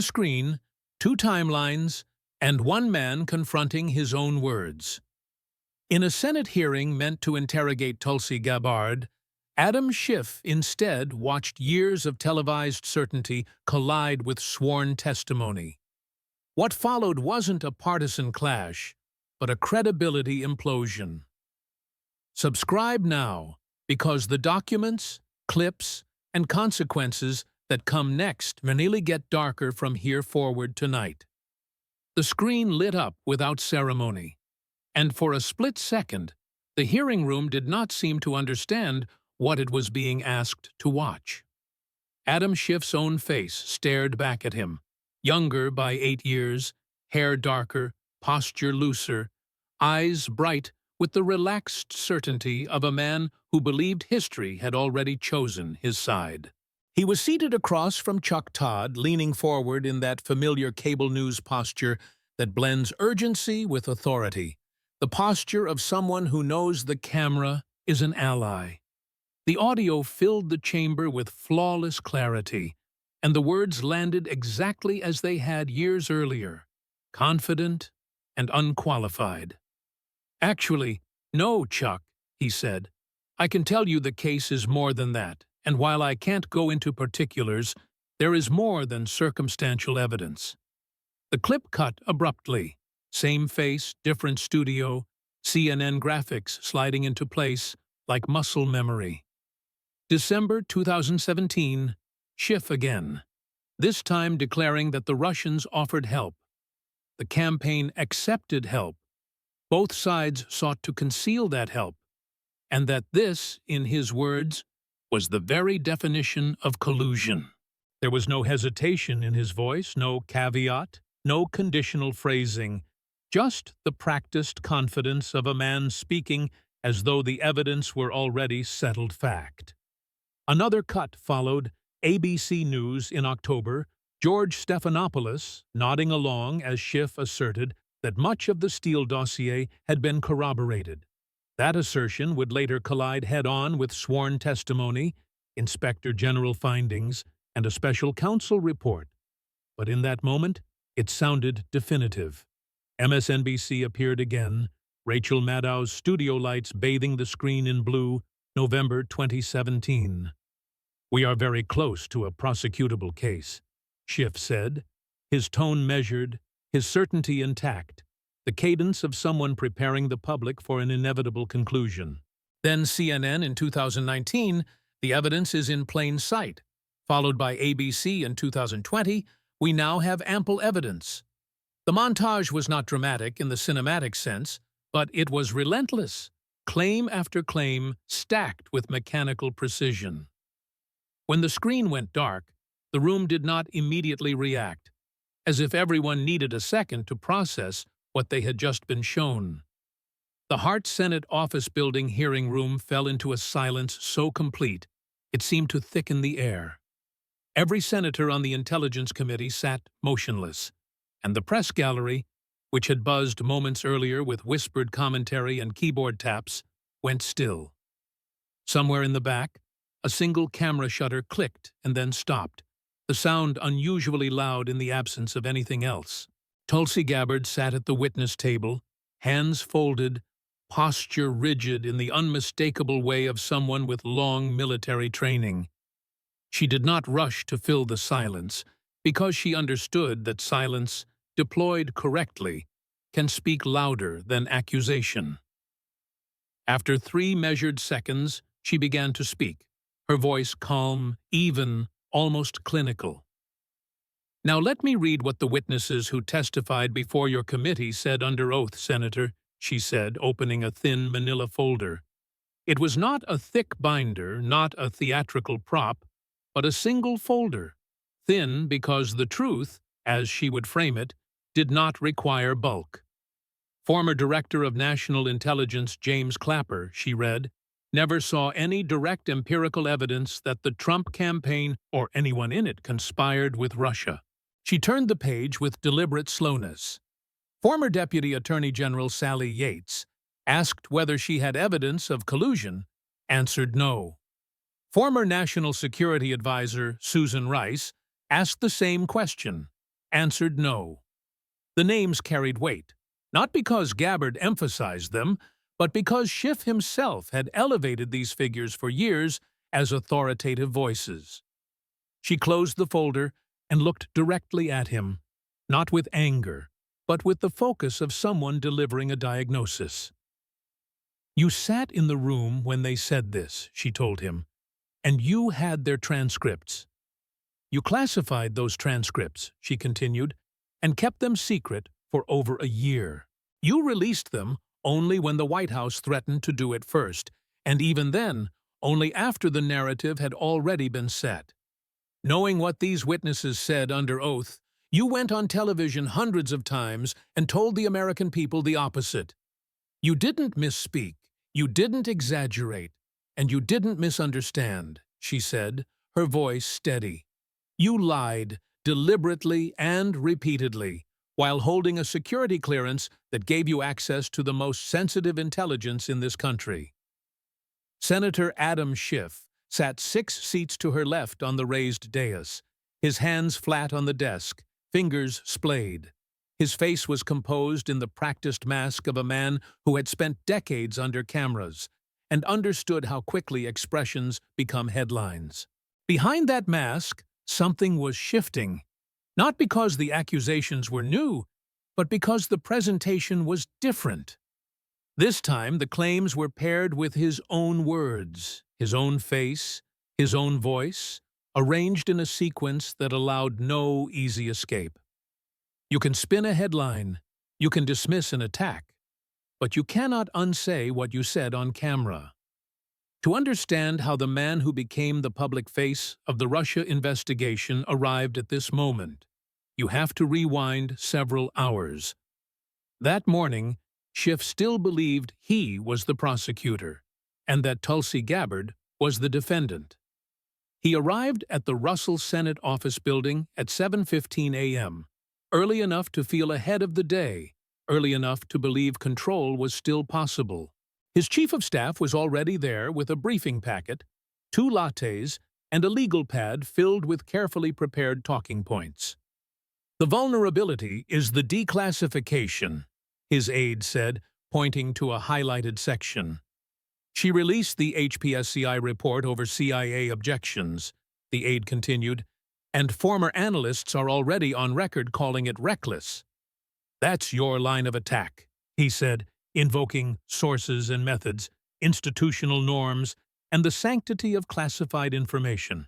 One screen, two timelines, and one man confronting his own words. In a Senate hearing meant to interrogate Tulsi Gabbard, Adam Schiff instead watched years of televised certainty collide with sworn testimony. What followed wasn't a partisan clash, but a credibility implosion. Subscribe now, because the documents, clips, and consequences that come next may nearly get darker from here forward tonight. The screen lit up without ceremony, and for a split second, the hearing room did not seem to understand what it was being asked to watch. Adam Schiff's own face stared back at him, younger by 8 years, hair darker, posture looser, eyes bright with the relaxed certainty of a man who believed history had already chosen his side. He was seated across from Chuck Todd, leaning forward in that familiar cable news posture that blends urgency with authority, the posture of someone who knows the camera is an ally. The audio filled the chamber with flawless clarity, and the words landed exactly as they had years earlier, confident and unqualified. "Actually, no, Chuck," he said. "I can tell you the case is more than that, and while I can't go into particulars, there is more than circumstantial evidence." The clip cut abruptly. Same face, different studio, CNN graphics sliding into place like muscle memory. December 2017, Schiff again, this time declaring that the Russians offered help. The campaign accepted help. Both sides sought to conceal that help, and that this, in his words, was the very definition of collusion. There was no hesitation in his voice, no caveat, no conditional phrasing, just the practiced confidence of a man speaking as though the evidence were already settled fact. Another cut followed, ABC News in October, George Stephanopoulos nodding along as Schiff asserted that much of the Steele dossier had been corroborated. That assertion would later collide head-on with sworn testimony, Inspector General findings, and a special counsel report. But in that moment, it sounded definitive. MSNBC appeared again, Rachel Maddow's studio lights bathing the screen in blue, November 2017. "We are very close to a prosecutable case," Schiff said, his tone measured, his certainty intact, the cadence of someone preparing the public for an inevitable conclusion. Then CNN in 2019, "The evidence is in plain sight," followed by ABC in 2020, "We now have ample evidence." The montage was not dramatic in the cinematic sense, but it was relentless, claim after claim stacked with mechanical precision. When the screen went dark, the room did not immediately react, as if everyone needed a second to process what they had just been shown. The Hart Senate office building hearing room fell into a silence so complete it seemed to thicken the air. Every senator on the Intelligence Committee sat motionless, and the press gallery, which had buzzed moments earlier with whispered commentary and keyboard taps, went still. Somewhere in the back, a single camera shutter clicked and then stopped, the sound unusually loud in the absence of anything else. Tulsi Gabbard sat at the witness table, hands folded, posture rigid in the unmistakable way of someone with long military training. She did not rush to fill the silence, because she understood that silence, deployed correctly, can speak louder than accusation. After 3 measured seconds, she began to speak, her voice calm, even, almost clinical. "Now let me read what the witnesses who testified before your committee said under oath, Senator," she said, opening a thin manila folder. It was not a thick binder, not a theatrical prop, but a single folder, thin because the truth, as she would frame it, did not require bulk. "Former Director of National Intelligence James Clapper," she read, "never saw any direct empirical evidence that the Trump campaign or anyone in it conspired with Russia." She turned the page with deliberate slowness. Former Deputy Attorney General Sally Yates, asked whether she had evidence of collusion, answered no. Former National Security Advisor Susan Rice asked the same question, answered no. The names carried weight, not because Gabbard emphasized them, but because Schiff himself had elevated these figures for years as authoritative voices. She closed the folder and looked directly at him, not with anger, but with the focus of someone delivering a diagnosis. "You sat in the room when they said this," she told him, "and you had their transcripts. You classified those transcripts," she continued, "and kept them secret for over a year. You released them only when the White House threatened to do it first, and even then, only after the narrative had already been set. Knowing what these witnesses said under oath, you went on television hundreds of times and told the American people the opposite. You didn't misspeak, you didn't exaggerate, and you didn't misunderstand," she said, her voice steady. "You lied, deliberately and repeatedly, while holding a security clearance that gave you access to the most sensitive intelligence in this country." Senator Adam Schiff sat 6 seats to her left on the raised dais, his hands flat on the desk, fingers splayed. His face was composed in the practiced mask of a man who had spent decades under cameras and understood how quickly expressions become headlines. Behind that mask, something was shifting, not because the accusations were new, but because the presentation was different. This time, the claims were paired with his own words, his own face, his own voice, arranged in a sequence that allowed no easy escape. You can spin a headline, you can dismiss an attack, but you cannot unsay what you said on camera. To understand how the man who became the public face of the Russia investigation arrived at this moment, you have to rewind several hours. That morning, Schiff still believed he was the prosecutor, and that Tulsi Gabbard was the defendant. He arrived at the Russell Senate office building at 7:15 a.m., early enough to feel ahead of the day, early enough to believe control was still possible. His chief of staff was already there with a briefing packet, 2 lattes, and a legal pad filled with carefully prepared talking points. "The vulnerability is the declassification," his aide said, pointing to a highlighted section. "She released the HPSCI report over CIA objections," the aide continued, "and former analysts are already on record calling it reckless." "That's your line of attack," he said, invoking sources and methods, institutional norms, and the sanctity of classified information.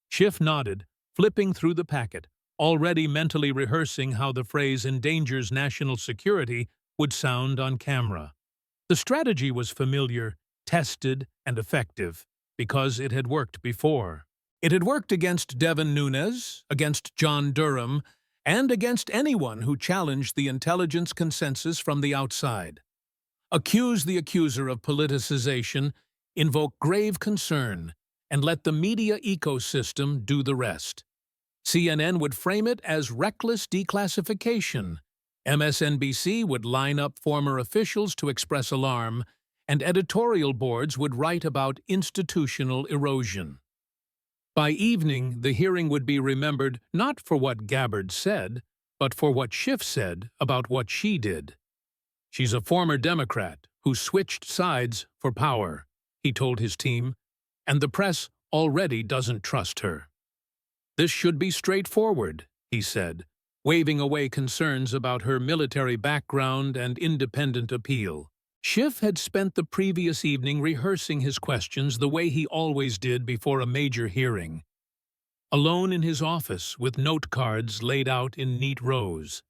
Schiff nodded, flipping through the packet, already mentally rehearsing how the phrase "endangers national security" would sound on camera. The strategy was familiar, tested, and effective, because it had worked before. It had worked against Devin Nunes, against John Durham, and against anyone who challenged the intelligence consensus from the outside. Accuse the accuser of politicization, invoke grave concern, and let the media ecosystem do the rest. CNN would frame it as reckless declassification, MSNBC would line up former officials to express alarm, and editorial boards would write about institutional erosion. By evening, the hearing would be remembered not for what Gabbard said, but for what Schiff said about what she did. "She's a former Democrat who switched sides for power," he told his team, "and the press already doesn't trust her." "This should be straightforward," he said, waving away concerns about her military background and independent appeal. Schiff had spent the previous evening rehearsing his questions the way he always did before a major hearing, alone in his office with note cards laid out in neat rows.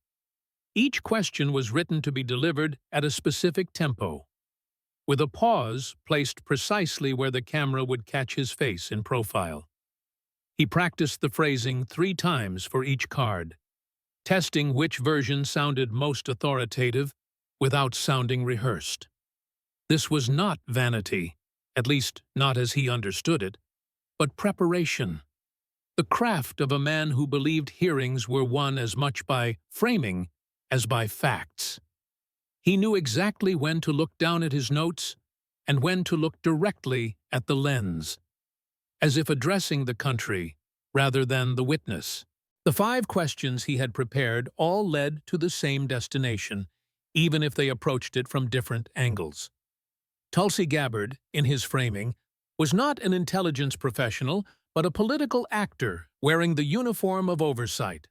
Each question was written to be delivered at a specific tempo, with a pause placed precisely where the camera would catch his face in profile. He practiced the phrasing 3 times for each card, testing which version sounded most authoritative without sounding rehearsed. This was not vanity, at least not as he understood it, but preparation. The craft of a man who believed hearings were won as much by framing as by facts. He knew exactly when to look down at his notes and when to look directly at the lens, as if addressing the country rather than the witness. The 5 questions he had prepared all led to the same destination, even if they approached it from different angles. Tulsi Gabbard, in his framing, was not an intelligence professional, but a political actor wearing the uniform of oversight.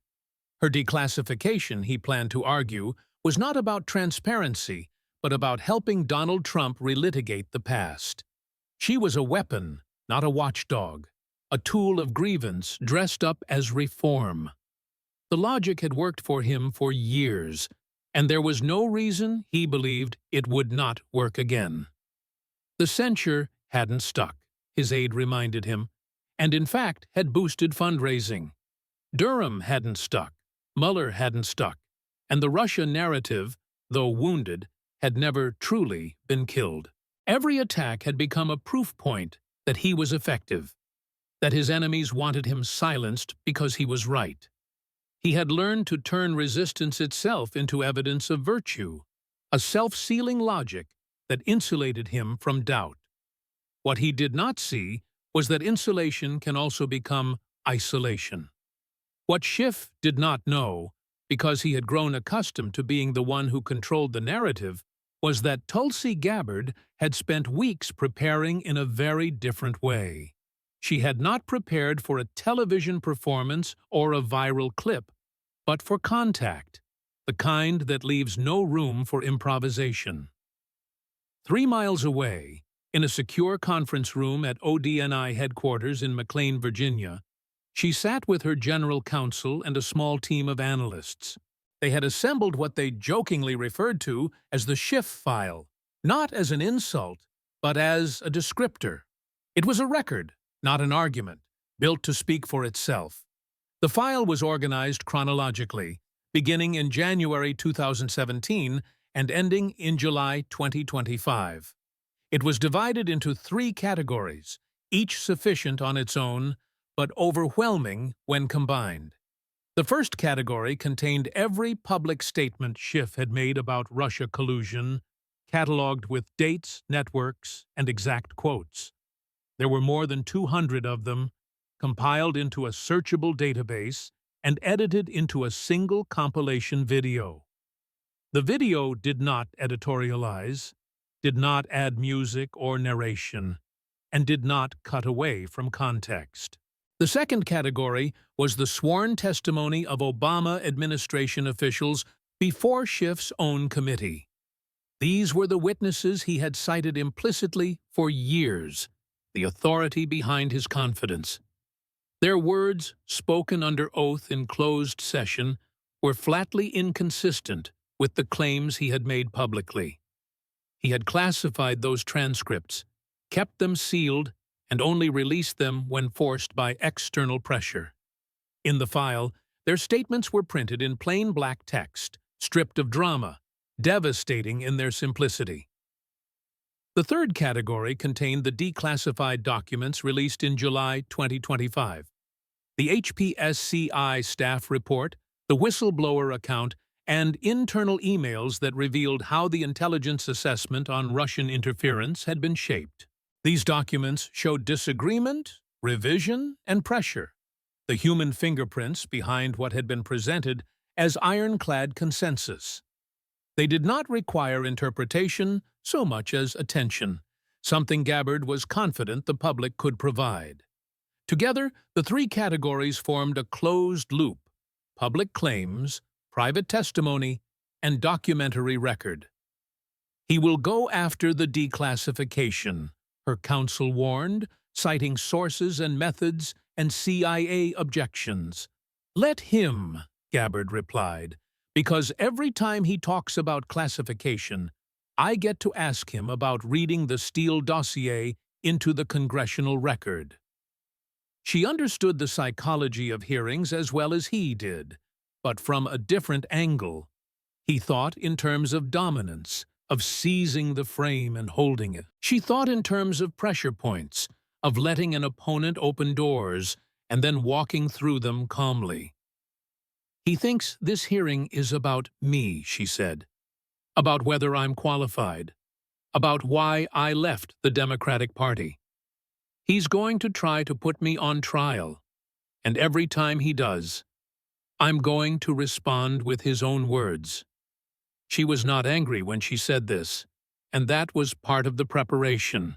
Her declassification, he planned to argue, was not about transparency, but about helping Donald Trump relitigate the past. She was a weapon, not a watchdog, a tool of grievance dressed up as reform. The logic had worked for him for years, and there was no reason he believed it would not work again. The censure hadn't stuck, his aide reminded him, and in fact had boosted fundraising. Durham hadn't stuck, Mueller hadn't stuck, and the Russia narrative, though wounded, had never truly been killed. Every attack had become a proof point that he was effective, that his enemies wanted him silenced because he was right. He had learned to turn resistance itself into evidence of virtue, a self-sealing logic that insulated him from doubt. What he did not see was that insulation can also become isolation. What Schiff did not know, because he had grown accustomed to being the one who controlled the narrative, was that Tulsi Gabbard had spent weeks preparing in a very different way. She had not prepared for a television performance or a viral clip, but for contact, the kind that leaves no room for improvisation. 3 miles away, in a secure conference room at ODNI headquarters in McLean, Virginia, she sat with her general counsel and a small team of analysts. They had assembled what they jokingly referred to as the Schiff file, not as an insult, but as a descriptor. It was a record, not an argument, built to speak for itself. The file was organized chronologically, beginning in January 2017 and ending in July 2025. It was divided into 3 categories, each sufficient on its own, but overwhelming when combined. The first category contained every public statement Schiff had made about Russia collusion, cataloged with dates, networks, and exact quotes. There were more than 200 of them, compiled into a searchable database and edited into a single compilation video. The video did not editorialize, did not add music or narration, and did not cut away from context. The second category was the sworn testimony of Obama administration officials before Schiff's own committee. These were the witnesses he had cited implicitly for years, the authority behind his confidence. Their words, spoken under oath in closed session, were flatly inconsistent with the claims he had made publicly. He had classified those transcripts, kept them sealed, and only released them when forced by external pressure. In the file, their statements were printed in plain black text, stripped of drama, devastating in their simplicity. The third category contained the declassified documents released in July 2025. The HPSCI staff report, the whistleblower account, and internal emails that revealed how the intelligence assessment on Russian interference had been shaped. These documents showed disagreement, revision, and pressure, the human fingerprints behind what had been presented as ironclad consensus. They did not require interpretation so much as attention, something Gabbard was confident the public could provide. Together, the 3 categories formed a closed loop: public claims, private testimony, and documentary record. He will go after the declassification, her counsel warned, citing sources and methods and CIA objections. Let him, Gabbard replied, because every time he talks about classification, I get to ask him about reading the Steele dossier into the Congressional record. She understood the psychology of hearings as well as he did, but from a different angle. He thought in terms of dominance, of seizing the frame and holding it. She thought in terms of pressure points, of letting an opponent open doors and then walking through them calmly. He thinks this hearing is about me, she said, about whether I'm qualified, about why I left the Democratic Party. He's going to try to put me on trial, and every time he does, I'm going to respond with his own words. She was not angry when she said this, and that was part of the preparation.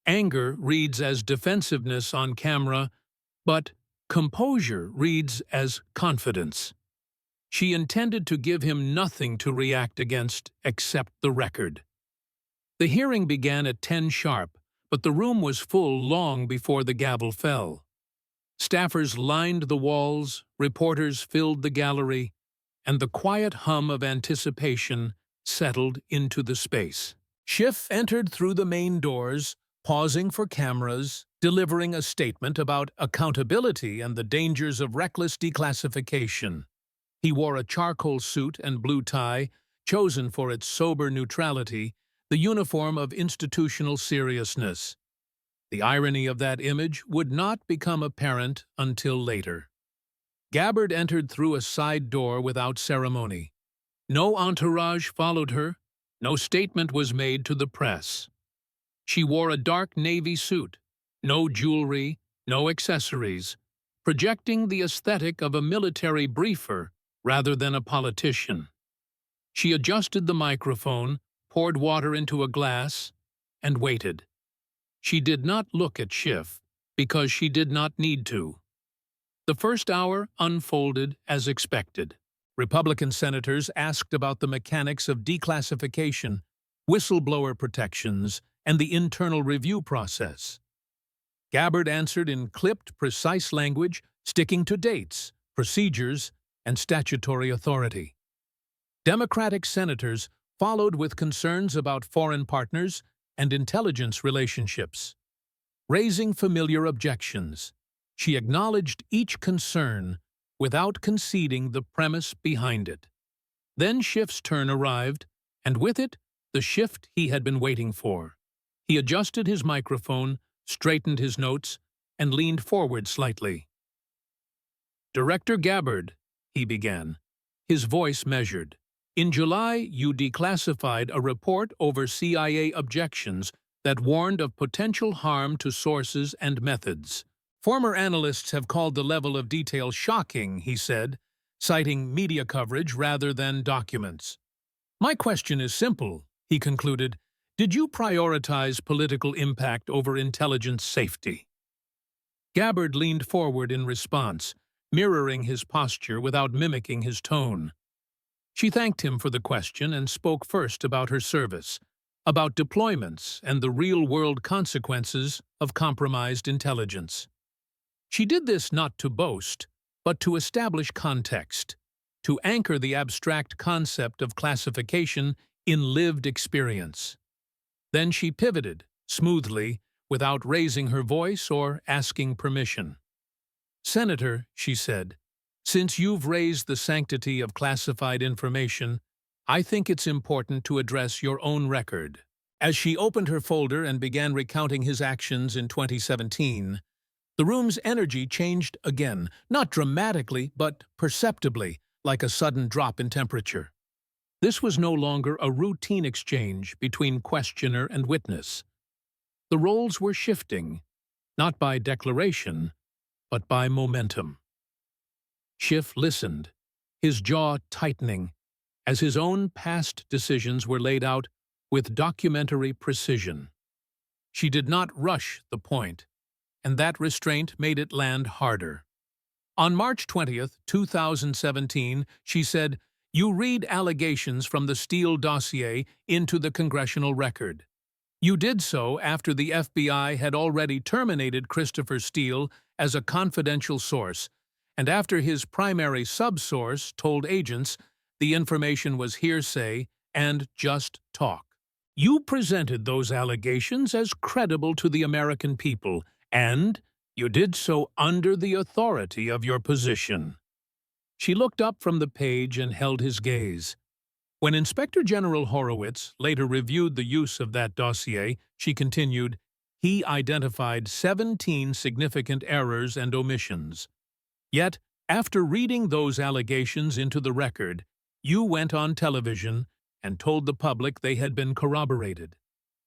Anger reads as defensiveness on camera, but composure reads as confidence. She intended to give him nothing to react against except the record. The hearing began at 10 sharp, but the room was full long before the gavel fell. Staffers lined the walls, reporters filled the gallery, and the quiet hum of anticipation settled into the space. Schiff entered through the main doors, pausing for cameras, delivering a statement about accountability and the dangers of reckless declassification. He wore a charcoal suit and blue tie, chosen for its sober neutrality, the uniform of institutional seriousness. The irony of that image would not become apparent until later. Gabbard entered through a side door without ceremony. No entourage followed her, no statement was made to the press. She wore a dark navy suit, no jewelry, no accessories, projecting the aesthetic of a military briefer rather than a politician. She adjusted the microphone, poured water into a glass, and waited. She did not look at Schiff because she did not need to. The first hour unfolded as expected. Republican senators asked about the mechanics of declassification, whistleblower protections, and the internal review process. Gabbard answered in clipped, precise language, sticking to dates, procedures, and statutory authority. Democratic senators followed with concerns about foreign partners and intelligence relationships. Raising familiar objections, she acknowledged each concern without conceding the premise behind it. Then Schiff's turn arrived, and with it, the shift he had been waiting for. He adjusted his microphone, straightened his notes, and leaned forward slightly. "Director Gabbard," he began, his voice measured. "In July, you declassified a report over CIA objections that warned of potential harm to sources and methods. Former analysts have called the level of detail shocking," he said, citing media coverage rather than documents. "My question is simple," he concluded. "Did you prioritize political impact over intelligence safety?" Gabbard leaned forward in response, mirroring his posture without mimicking his tone. She thanked him for the question and spoke first about her service, about deployments and the real-world consequences of compromised intelligence. She did this not to boast, but to establish context, to anchor the abstract concept of classification in lived experience. Then she pivoted, smoothly, without raising her voice or asking permission. "Senator," she said, "since you've raised the sanctity of classified information, I think it's important to address your own record." As she opened her folder and began recounting his actions in 2017, the room's energy changed again, not dramatically, but perceptibly, like a sudden drop in temperature. This was no longer a routine exchange between questioner and witness. The roles were shifting, not by declaration, but by momentum. Schiff listened, his jaw tightening, as his own past decisions were laid out with documentary precision. She did not rush the point, and that restraint made it land harder. On March 20th, 2017, she said, "You read allegations from the Steele dossier into the Congressional record. You did so after the FBI had already terminated Christopher Steele as a confidential source, and after his primary subsource told agents the information was hearsay and just talk. You presented those allegations as credible to the American people, and you did so under the authority of your position." She looked up from the page and held his gaze. When Inspector General Horowitz later reviewed the use of that dossier, she continued, "He identified 17 significant errors and omissions. Yet, after reading those allegations into the record, you went on television and told the public they had been corroborated.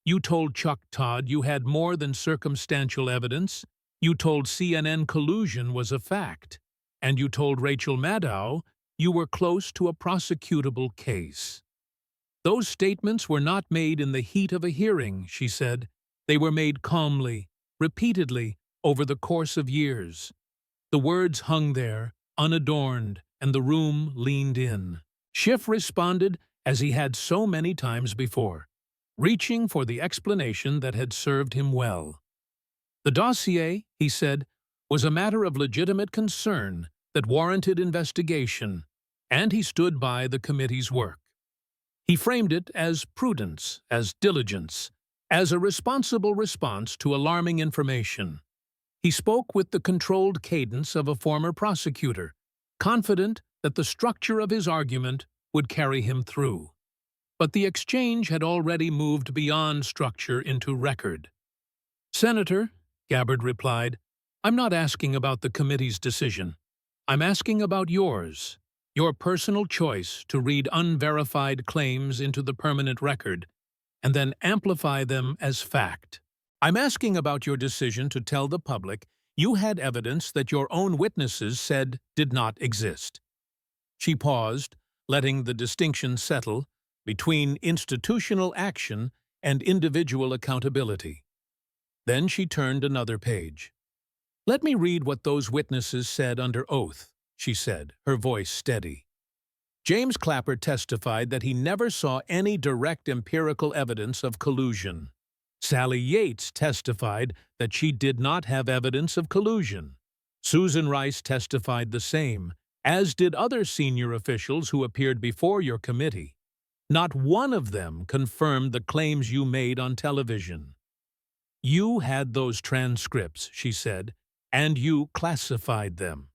You told Chuck Todd you had more than circumstantial evidence. You told CNN collusion was a fact. and you told Rachel Maddow you were close to a prosecutable case. Those statements were not made in the heat of a hearing, she said. They were made calmly, repeatedly, over the course of years. The words hung there, unadorned, and the room leaned in. Schiff responded as he had so many times before, reaching for the explanation that had served him well. The dossier, he said, was a matter of legitimate concern that warranted investigation, and he stood by the committee's work. He framed it as prudence, as diligence, as a responsible response to alarming information. He spoke with the controlled cadence of a former prosecutor, confident that the structure of his argument would carry him through. But the exchange had already moved beyond structure into record. "Senator," Gabbard replied, "I'm not asking about the committee's decision. I'm asking about yours, your personal choice to read unverified claims into the permanent record and then amplify them as fact. I'm asking about your decision to tell the public you had evidence that your own witnesses said did not exist." She paused, letting the distinction settle between institutional action and individual accountability. Then she turned another page. "Let me read what those witnesses said under oath," she said, her voice steady. James Clapper testified that he never saw any direct empirical evidence of collusion. Sally Yates testified that she did not have evidence of collusion. Susan Rice testified the same, as did other senior officials who appeared before your committee. Not one of them confirmed the claims you made on television. "You had those transcripts," she said, "and you classified them.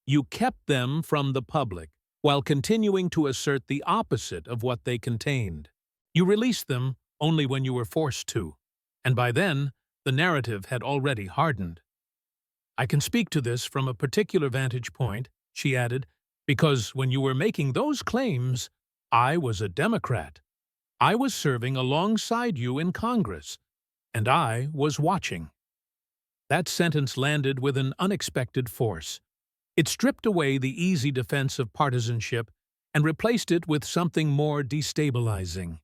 You kept them from the public, while continuing to assert the opposite of what they contained. You released them only when you were forced to, and by then, the narrative had already hardened. I can speak to this from a particular vantage point," she added, "because when you were making those claims, I was a Democrat. I was serving alongside you in Congress, and I was watching." That sentence landed with an unexpected force. It stripped away the easy defense of partisanship and replaced it with something more destabilizing.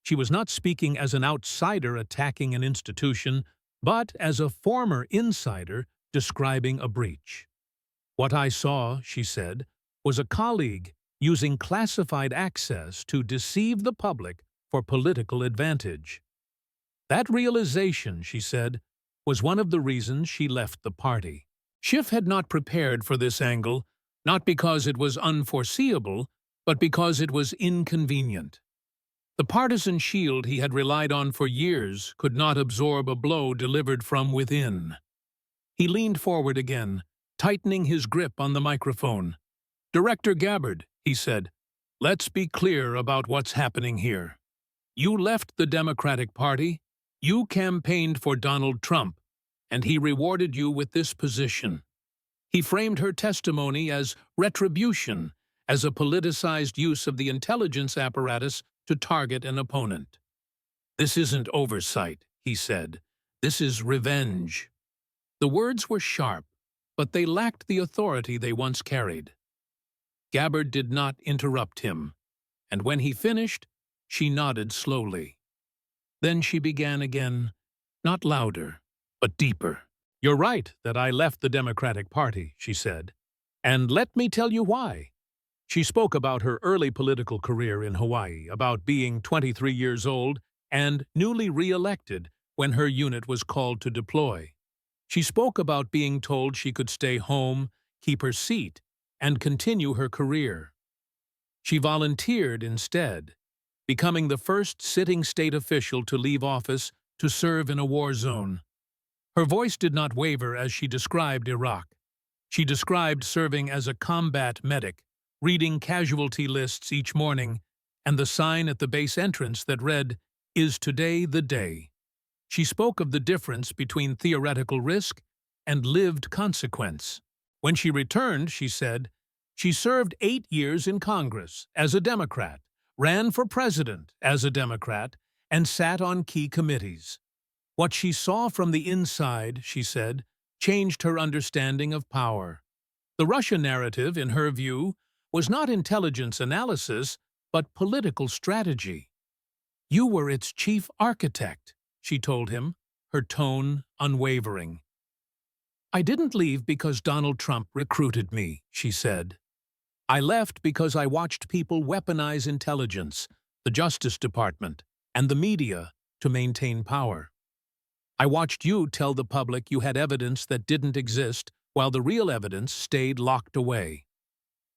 She was not speaking as an outsider attacking an institution, but as a former insider describing a breach. "What I saw," she said, "was a colleague using classified access to deceive the public for political advantage." That realization, she said, was one of the reasons she left the party. Schiff had not prepared for this angle, not because it was unforeseeable, but because it was inconvenient. The partisan shield he had relied on for years could not absorb a blow delivered from within. He leaned forward again, tightening his grip on the microphone. "Director Gabbard," he said, "let's be clear about what's happening here. You left the Democratic Party, you campaigned for Donald Trump, and he rewarded you with this position." He framed her testimony as retribution, as a politicized use of the intelligence apparatus to target an opponent. "This isn't oversight," he said. "This is revenge." The words were sharp, but they lacked the authority they once carried. Gabbard did not interrupt him, and when he finished, she nodded slowly. Then she began again, not louder, but deeper. "You're right that I left the Democratic Party," she said, "and let me tell you why." She spoke about her early political career in Hawaii, about being 23 years old and newly re-elected when her unit was called to deploy. She spoke about being told she could stay home, keep her seat, and continue her career. She volunteered instead, becoming the first sitting state official to leave office to serve in a war zone. Her voice did not waver as she described Iraq. She described serving as a combat medic, reading casualty lists each morning, and the sign at the base entrance that read, "Is today the day?" She spoke of the difference between theoretical risk and lived consequence. When she returned, she said, she served 8 years in Congress as a Democrat, ran for president as a Democrat, and sat on key committees. What she saw from the inside, she said, changed her understanding of power. The Russia narrative, in her view, was not intelligence analysis, but political strategy. "You were its chief architect," she told him, her tone unwavering. "I didn't leave because Donald Trump recruited me," she said. "I left because I watched people weaponize intelligence, the Justice Department, and the media to maintain power. I watched you tell the public you had evidence that didn't exist while the real evidence stayed locked away.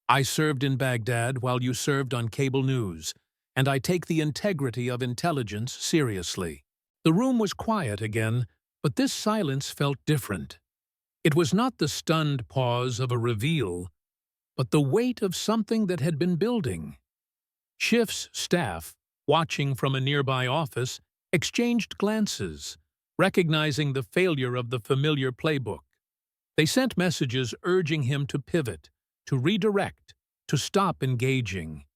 I served in Baghdad while you served on cable news, and I take the integrity of intelligence seriously." The room was quiet again, but this silence felt different. It was not the stunned pause of a reveal, but the weight of something that had been building. Schiff's staff, watching from a nearby office, exchanged glances, recognizing the failure of the familiar playbook. They sent messages urging him to pivot, to redirect, to stop engaging.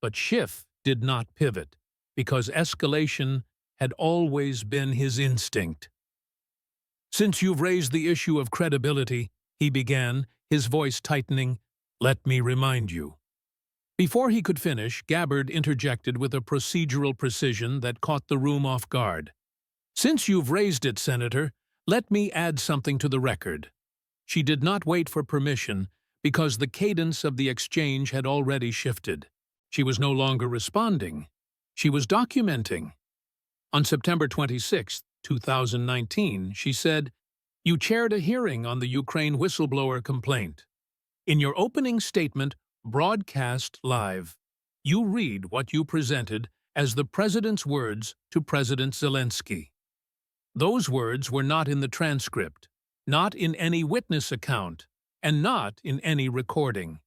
But Schiff did not pivot, because escalation had always been his instinct. "Since you've raised the issue of credibility," he began, his voice tightening, "let me remind you." Before he could finish, Gabbard interjected with a procedural precision that caught the room off guard. "Since you've raised it, Senator, let me add something to the record." She did not wait for permission, because the cadence of the exchange had already shifted. She was no longer responding. She was documenting. On September 26, 2019, she said, "You chaired a hearing on the Ukraine whistleblower complaint. In your opening statement, broadcast live, you read what you presented as the President's words to President Zelensky. Those words were not in the transcript, not in any witness account, and not in any recording.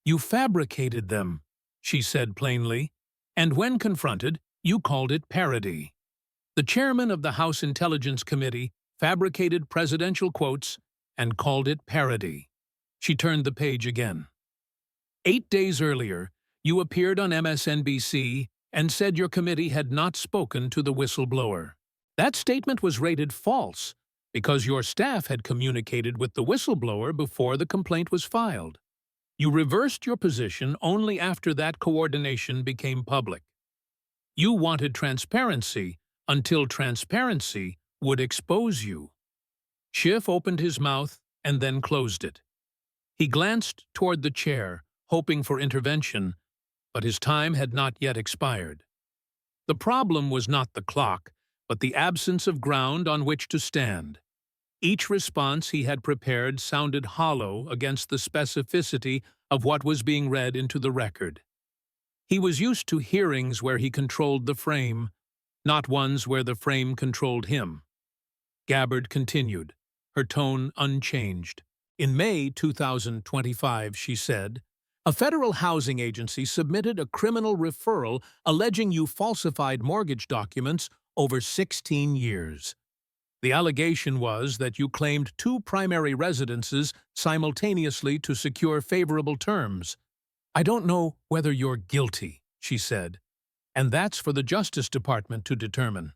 You fabricated them," she said plainly, "and when confronted, you called it parody. The chairman of the House Intelligence Committee fabricated presidential quotes and called it parody." She turned the page again. "8 days earlier, you appeared on MSNBC and said your committee had not spoken to the whistleblower. That statement was rated false because your staff had communicated with the whistleblower before the complaint was filed. You reversed your position only after that coordination became public. You wanted transparency until transparency would expose you." Schiff opened his mouth and then closed it. He glanced toward the chair, hoping for intervention, but his time had not yet expired. The problem was not the clock, but the absence of ground on which to stand. Each response he had prepared sounded hollow against the specificity of what was being read into the record. He was used to hearings where he controlled the frame, not ones where the frame controlled him. Gabbard continued, her tone unchanged. "In May 2025, she said, a federal housing agency submitted a criminal referral alleging you falsified mortgage documents over 16 years. The allegation was that you claimed 2 primary residences simultaneously to secure favorable terms. I don't know whether you're guilty," she said, "and that's for the Justice Department to determine.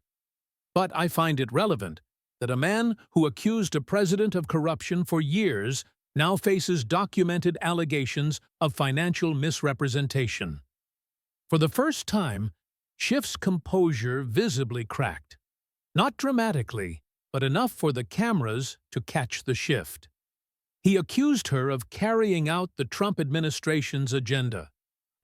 But I find it relevant that a man who accused a president of corruption for years now faces documented allegations of financial misrepresentation." For the first time, Schiff's composure visibly cracked. Not dramatically, but enough for the cameras to catch the shift. He accused her of carrying out the Trump administration's agenda,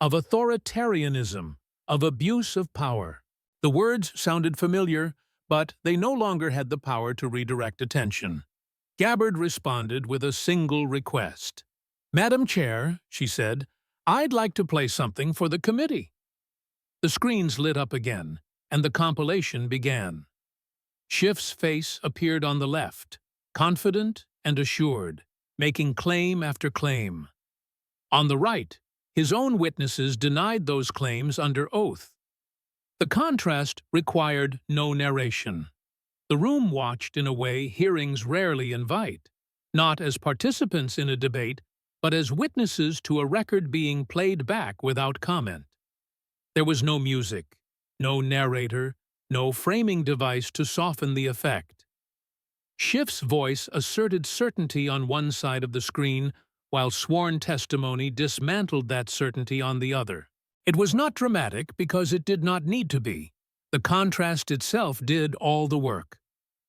of authoritarianism, of abuse of power. The words sounded familiar, but they no longer had the power to redirect attention. Gabbard responded with a single request. "Madam Chair," she said, "I'd like to play something for the committee." The screens lit up again, and the compilation began. Schiff's face appeared on the left, confident and assured, making claim after claim. On the right, his own witnesses denied those claims under oath. The contrast required no narration. The room watched in a way hearings rarely invite, not as participants in a debate, but as witnesses to a record being played back without comment. There was no music, no narrator, no framing device to soften the effect. Schiff's voice asserted certainty on one side of the screen, while sworn testimony dismantled that certainty on the other. It was not dramatic because it did not need to be. The contrast itself did all the work.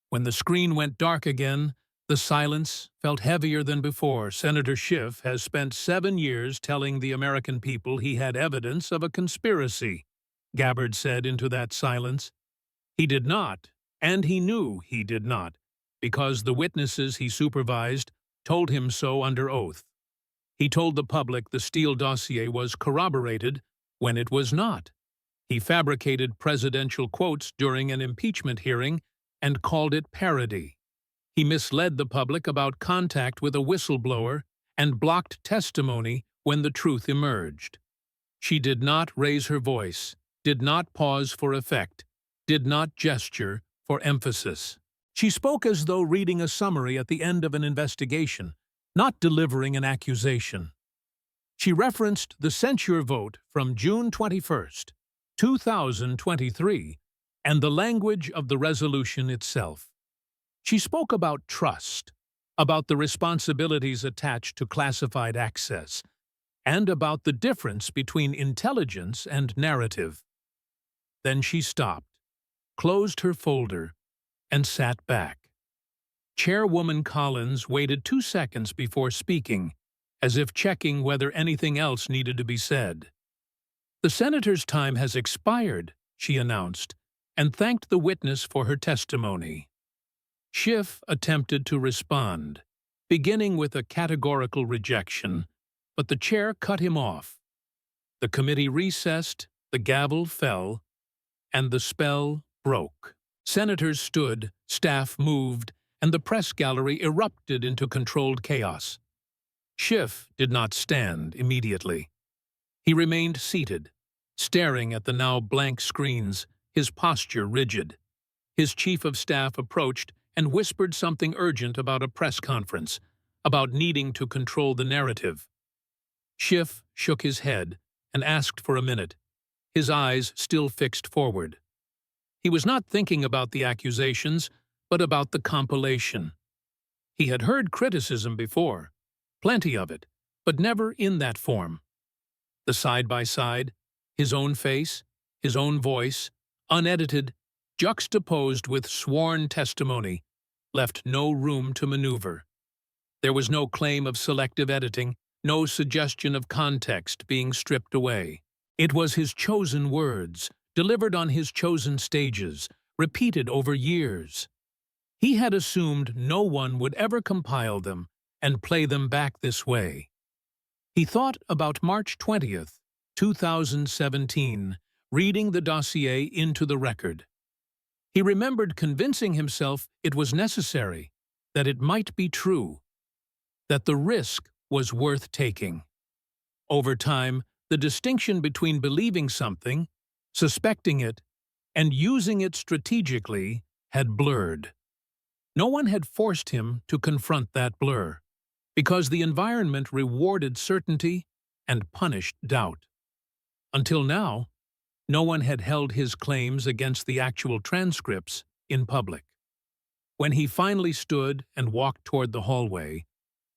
When the screen went dark again, the silence felt heavier than before. Senator Schiff has spent 7 years telling the American people he had evidence of a conspiracy, Gabbard said into that silence. He did not, and he knew he did not, because the witnesses he supervised told him so under oath. He told the public the Steele dossier was corroborated when it was not. He fabricated presidential quotes during an impeachment hearing and called it parody. He misled the public about contact with a whistleblower and blocked testimony when the truth emerged. She did not raise her voice, did not pause for effect, did not gesture for emphasis. She spoke as though reading a summary at the end of an investigation, not delivering an accusation. She referenced the censure vote from June 21, 2023, and the language of the resolution itself. She spoke about trust, about the responsibilities attached to classified access, and about the difference between intelligence and narrative. Then she stopped, closed her folder, and sat back. Chairwoman Collins waited 2 seconds before speaking, as if checking whether anything else needed to be said. "The senator's time has expired," she announced, and thanked the witness for her testimony. Schiff attempted to respond, beginning with a categorical rejection, but the chair cut him off. The committee recessed, the gavel fell, and the spell broke. Senators stood, staff moved, and the press gallery erupted into controlled chaos. Schiff did not stand immediately. He remained seated, staring at the now blank screens, his posture rigid. His chief of staff approached and whispered something urgent about a press conference, about needing to control the narrative. Schiff shook his head and asked for a minute, his eyes still fixed forward. He was not thinking about the accusations, but about the compilation. He had heard criticism before, plenty of it, but never in that form. The side-by-side, his own face, his own voice, unedited, juxtaposed with sworn testimony, left no room to maneuver. There was no claim of selective editing, no suggestion of context being stripped away. It was his chosen words, delivered on his chosen stages, repeated over years. He had assumed no one would ever compile them and play them back this way. He thought about March 20th, 2017, reading the dossier into the record. He remembered convincing himself it was necessary, that it might be true, that the risk was worth taking. Over time, the distinction between believing something, suspecting it, and using it strategically had blurred. No one had forced him to confront that blur, because the environment rewarded certainty and punished doubt. Until now, no one had held his claims against the actual transcripts in public. When he finally stood and walked toward the hallway,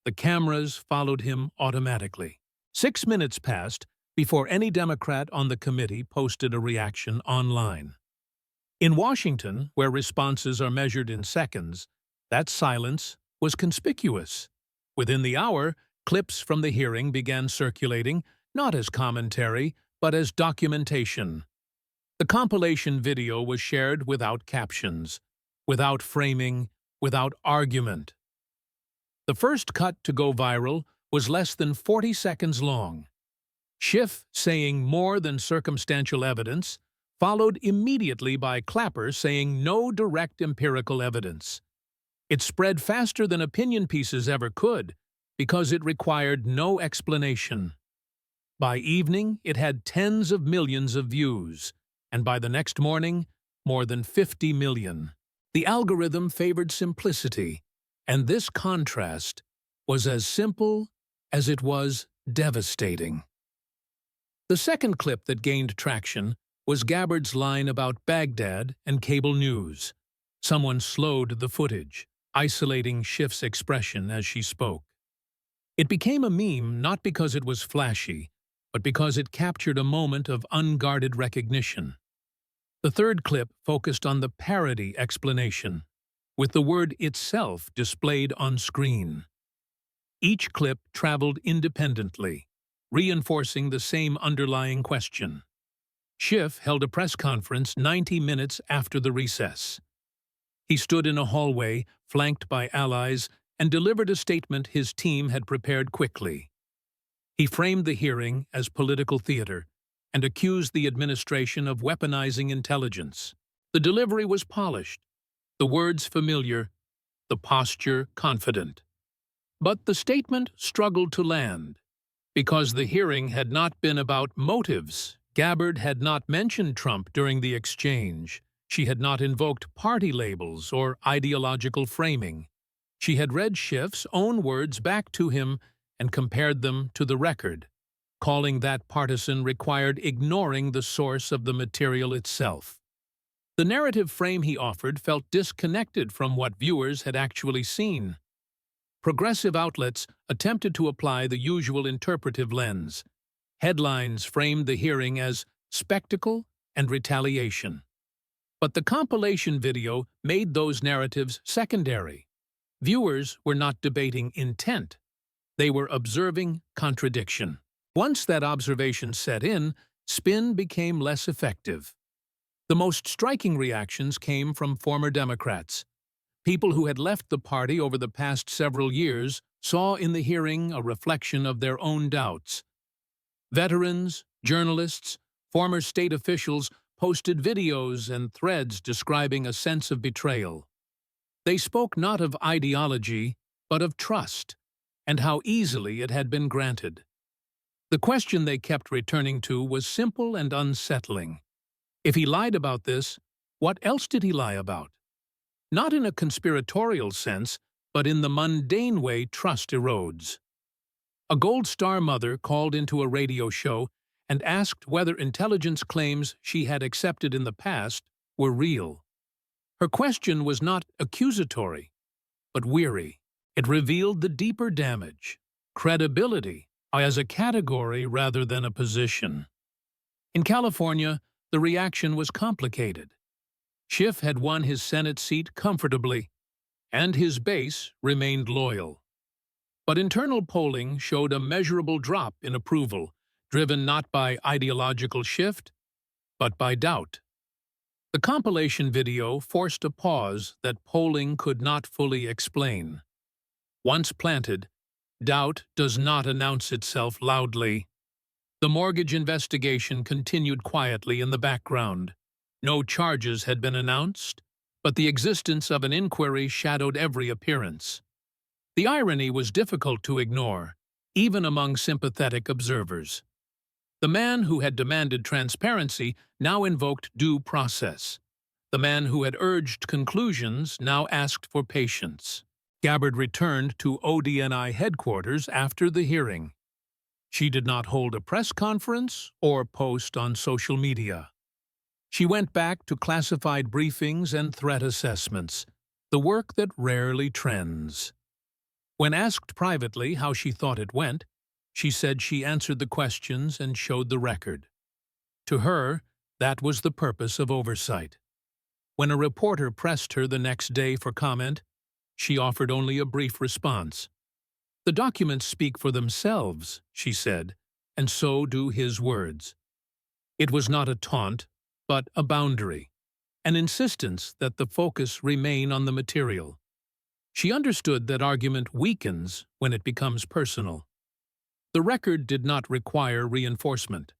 the cameras followed him automatically. 6 minutes passed before any Democrat on the committee posted a reaction online. In Washington, where responses are measured in seconds, that silence was conspicuous. Within the hour, clips from the hearing began circulating, not as commentary, but as documentation. The compilation video was shared without captions, without framing, without argument. The first cut to go viral was less than 40 seconds long. Schiff saying more than circumstantial evidence, followed immediately by Clapper saying no direct empirical evidence. It spread faster than opinion pieces ever could, because it required no explanation. By evening, it had tens of millions of views, and by the next morning, more than 50 million. The algorithm favored simplicity, and this contrast was as simple as it was devastating. The second clip that gained traction was Gabbard's line about Baghdad and cable news. Someone slowed the footage, isolating Schiff's expression as she spoke. It became a meme not because it was flashy, but because it captured a moment of unguarded recognition. The third clip focused on the parody explanation, with the word itself displayed on screen. Each clip traveled independently, reinforcing the same underlying question. Schiff held a press conference 90 minutes after the recess. He stood in a hallway, flanked by allies, and delivered a statement his team had prepared quickly. He framed the hearing as political theater and accused the administration of weaponizing intelligence. The delivery was polished, the words familiar, the posture confident. But the statement struggled to land. Because the hearing had not been about motives, Gabbard had not mentioned Trump during the exchange. She had not invoked party labels or ideological framing. She had read Schiff's own words back to him and compared them to the record. Calling that partisan required ignoring the source of the material itself. The narrative frame he offered felt disconnected from what viewers had actually seen. Progressive outlets attempted to apply the usual interpretive lens. Headlines framed the hearing as spectacle and retaliation. But the compilation video made those narratives secondary. Viewers were not debating intent. They were observing contradiction. Once that observation set in, spin became less effective. The most striking reactions came from former Democrats. People who had left the party over the past several years saw in the hearing a reflection of their own doubts. Veterans, journalists, former state officials posted videos and threads describing a sense of betrayal. They spoke not of ideology, but of trust, and how easily it had been granted. The question they kept returning to was simple and unsettling. If he lied about this, what else did he lie about? Not in a conspiratorial sense, but in the mundane way trust erodes. A Gold Star mother called into a radio show and asked whether intelligence claims she had accepted in the past were real. Her question was not accusatory, but weary. It revealed the deeper damage, credibility, as a category rather than a position. In California, the reaction was complicated. Schiff had won his Senate seat comfortably, and his base remained loyal. But internal polling showed a measurable drop in approval, driven not by ideological shift, but by doubt. The compilation video forced a pause that polling could not fully explain. Once planted, doubt does not announce itself loudly. The mortgage investigation continued quietly in the background. No charges had been announced, but the existence of an inquiry shadowed every appearance. The irony was difficult to ignore, even among sympathetic observers. The man who had demanded transparency now invoked due process. The man who had urged conclusions now asked for patience. Gabbard returned to ODNI headquarters after the hearing. She did not hold a press conference or post on social media. She went back to classified briefings and threat assessments, the work that rarely trends. When asked privately how she thought it went, she said she answered the questions and showed the record. To her, that was the purpose of oversight. When a reporter pressed her the next day for comment, she offered only a brief response. "The documents speak for themselves," she said, "and so do his words." It was not a taunt, but a boundary, an insistence that the focus remain on the material. She understood that argument weakens when it becomes personal. The record did not require reinforcement.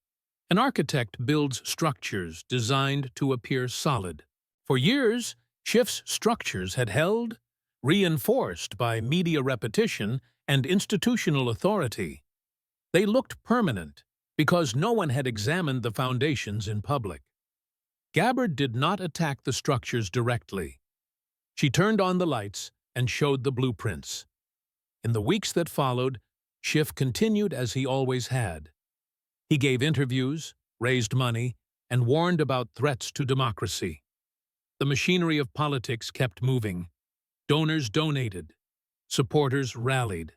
An architect builds structures designed to appear solid. For years, Schiff's structures had held, reinforced by media repetition and institutional authority. They looked permanent because no one had examined the foundations in public. Gabbard did not attack the structures directly. She turned on the lights and showed the blueprints. In the weeks that followed, Schiff continued as he always had. He gave interviews, raised money, and warned about threats to democracy. The machinery of politics kept moving. Donors donated. Supporters rallied.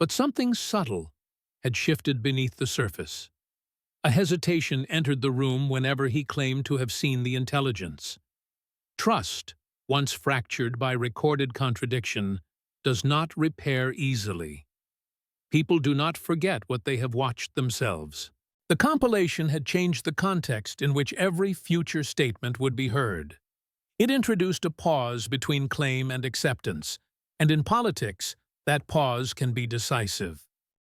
But something subtle had shifted beneath the surface. A hesitation entered the room whenever he claimed to have seen the intelligence. Trust, once fractured by recorded contradiction, does not repair easily. People do not forget what they have watched themselves. The compilation had changed the context in which every future statement would be heard. It introduced a pause between claim and acceptance, and in politics, that pause can be decisive.